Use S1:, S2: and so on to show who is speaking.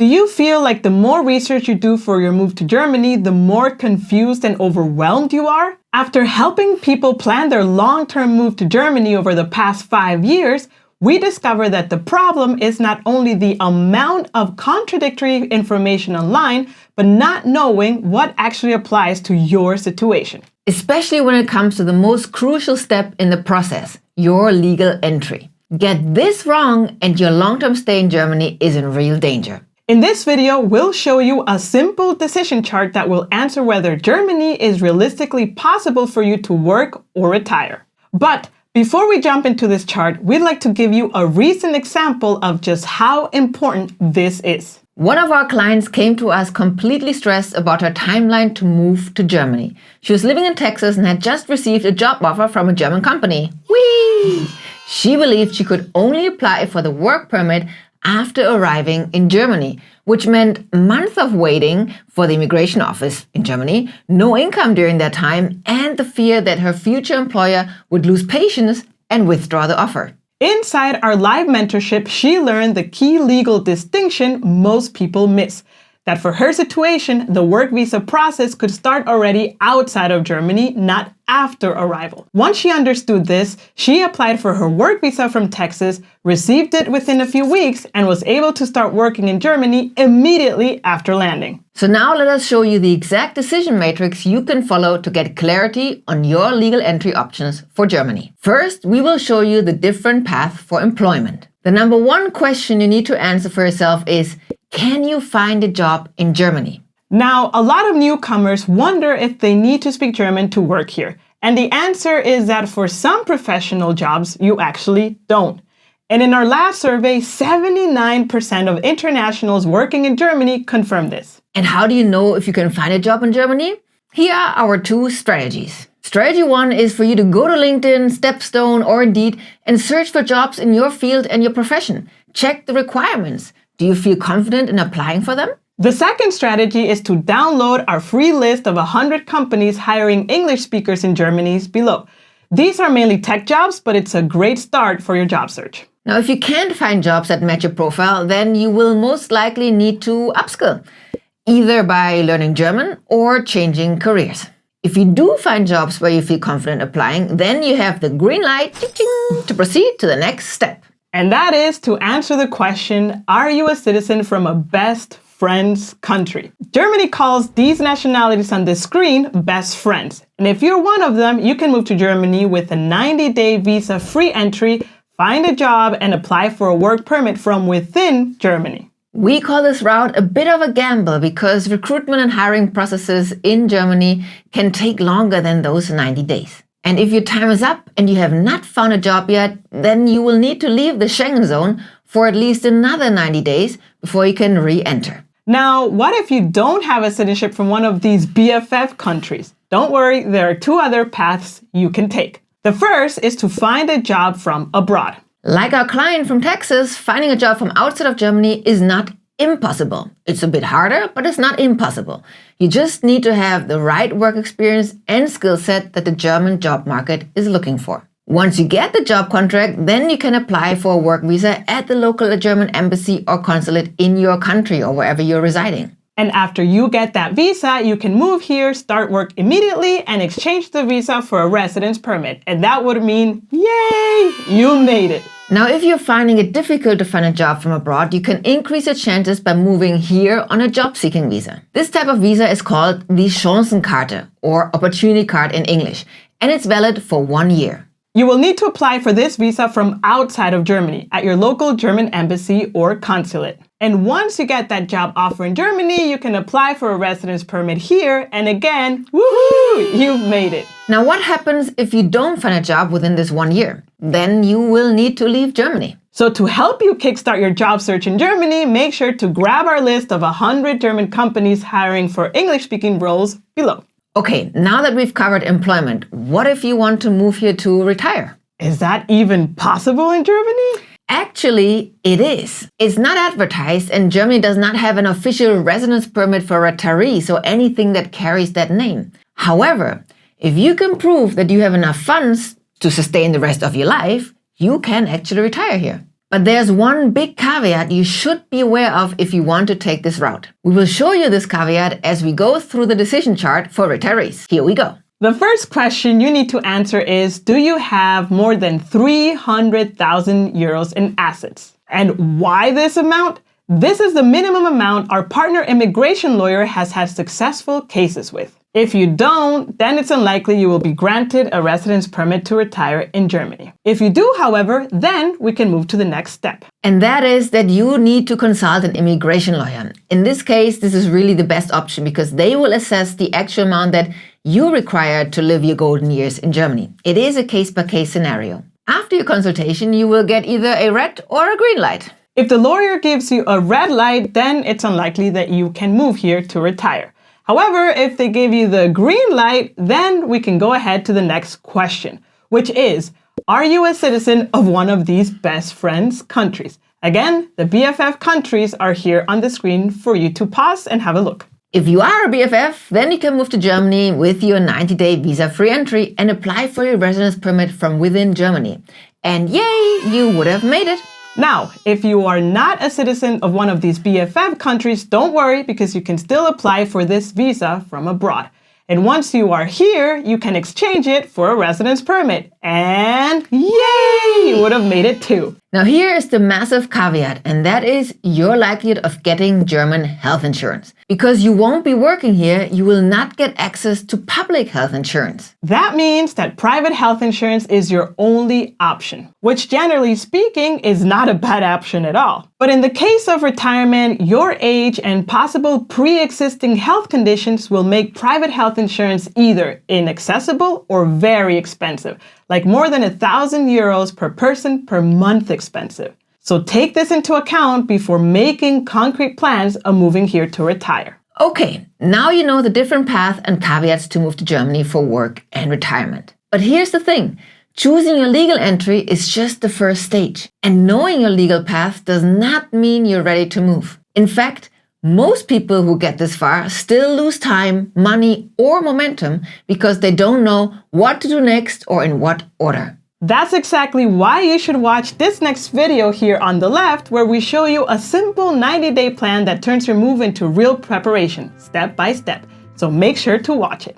S1: Do you feel like the more research you do for your move to Germany, the more confused and overwhelmed you are? After helping people plan their long-term move to Germany over the past 5 years, we discover that the problem is not only the amount of contradictory information online, but not knowing what actually applies to your situation.
S2: Especially when it comes to the most crucial step in the process, your legal entry. Get this wrong and your long-term stay in Germany is in real danger.
S1: In this video, we'll show you a simple decision chart that will answer whether Germany is realistically possible for you to work or retire. But before we jump into this chart, we'd like to give you a recent example of just how important this is.
S2: One of our clients came to us completely stressed about her timeline to move to Germany. She was living in Texas and had just received a job offer from a German company. Whee! She believed she could only apply for the work permit after arriving in Germany, which meant months of waiting for the immigration office in Germany, no income during that time, and the fear that her future employer would lose patience and withdraw the offer.
S1: Inside our live mentorship, she learned the key legal distinction most people miss. That for her situation, the work visa process could start already outside of Germany, not after arrival. Once she understood this, she applied for her work visa from Texas, received it within a few weeks, and was able to start working in Germany immediately after landing.
S2: So now let us show you the exact decision matrix you can follow to get clarity on your legal entry options for Germany. First, we will show you the different paths for employment. The number one question you need to answer for yourself is, can you find a job in Germany?
S1: Now, a lot of newcomers wonder if they need to speak German to work here. And the answer is that for some professional jobs, you actually don't. And in our last survey, 79% of internationals working in Germany confirmed this.
S2: And how do you know if you can find a job in Germany? Here are our two strategies. Strategy one is for you to go to LinkedIn, Stepstone, or Indeed and search for jobs in your field and your profession. Check the requirements. Do you feel confident in applying for them?
S1: The second strategy is to download our free list of 100 companies hiring English speakers in Germany below. These are mainly tech jobs, but it's a great start for your job search.
S2: Now, if you can't find jobs that match your profile, then you will most likely need to upskill, either by learning German or changing careers. If you do find jobs where you feel confident applying, then you have the green light to proceed to the next step.
S1: And that is to answer the question, are you a citizen from a best friends country? Germany calls these nationalities on the screen best friends. And if you're one of them, you can move to Germany with a 90-day visa-free entry, find a job, and apply for a work permit from within Germany.
S2: We call this route a bit of a gamble because recruitment and hiring processes in Germany can take longer than those 90 days. And if your time is up and you have not found a job yet, then you will need to leave the Schengen zone for at least another 90 days before you can re-enter.
S1: Now, what if you don't have a citizenship from one of these BFF countries? Don't worry, there are two other paths you can take. The first is to find a job from abroad.
S2: Like our client from Texas, finding a job from outside of Germany is not impossible. It's a bit harder, but it's not impossible. You just need to have the right work experience and skill set that the German job market is looking for. Once you get the job contract, then you can apply for a work visa at the local German embassy or consulate in your country or wherever you're residing.
S1: And after you get that visa, you can move here, start work immediately, and exchange the visa for a residence permit. And that would mean, yay, you made it.
S2: Now, if you're finding it difficult to find a job from abroad, you can increase your chances by moving here on a job-seeking visa. This type of visa is called the Chancenkarte, or Opportunity Card in English, and it's valid for 1 year.
S1: You will need to apply for this visa from outside of Germany at your local German embassy or consulate. And once you get that job offer in Germany, you can apply for a residence permit here. And again, woohoo, you've made it.
S2: Now, what happens if you don't find a job within this 1 year? Then you will need to leave Germany.
S1: So to help you kickstart your job search in Germany, make sure to grab our list of 100 German companies hiring for English-speaking roles below.
S2: Okay, now that we've covered employment, what if you want to move here to retire?
S1: Is that even possible in Germany?
S2: Actually, it is. It's not advertised, and Germany does not have an official residence permit for retirees or anything that carries that name. However, if you can prove that you have enough funds to sustain the rest of your life, you can actually retire here. But there's one big caveat you should be aware of if you want to take this route. We will show you this caveat as we go through the decision chart for retirees. Here we go.
S1: The first question you need to answer is, do you have more than 300,000 euros in assets? And why this amount? This is the minimum amount our partner immigration lawyer has had successful cases with. If you don't, then it's unlikely you will be granted a residence permit to retire in Germany. If you do, however, then we can move to the next step.
S2: And that is that you need to consult an immigration lawyer. In this case, this is really the best option because they will assess the actual amount that you require to live your golden years in Germany. It is a case-by-case scenario. After your consultation, you will get either a red or a green light.
S1: If the lawyer gives you a red light, then it's unlikely that you can move here to retire. However, if they give you the green light, then we can go ahead to the next question, which is, are you a citizen of one of these best friends countries? Again, the BFF countries are here on the screen for you to pause and have a look.
S2: If you are a BFF, then you can move to Germany with your 90-day visa-free entry and apply for your residence permit from within Germany. And yay, you would have made it.
S1: Now, if you are not a citizen of one of these BFF countries, don't worry because you can still apply for this visa from abroad. And once you are here, you can exchange it for a residence permit. And yay, you would have made it too.
S2: Now here is the massive caveat, and that is your likelihood of getting German health insurance. Because you won't be working here, you will not get access to public health insurance.
S1: That means that private health insurance is your only option, which generally speaking is not a bad option at all. But in the case of retirement, your age and possible pre-existing health conditions will make private health insurance either inaccessible or very expensive, like more than 1,000 euros per person per month expensive. So take this into account before making concrete plans of moving here to retire.
S2: Okay, now you know the different paths and caveats to move to Germany for work and retirement. But here's the thing. Choosing your legal entry is just the first stage. And knowing your legal path does not mean you're ready to move. In fact, most people who get this far still lose time, money, or momentum because they don't know what to do next or in what order.
S1: That's exactly why you should watch this next video here on the left, where we show you a simple 90-day plan that turns your move into real preparation, step by step. So make sure to watch it.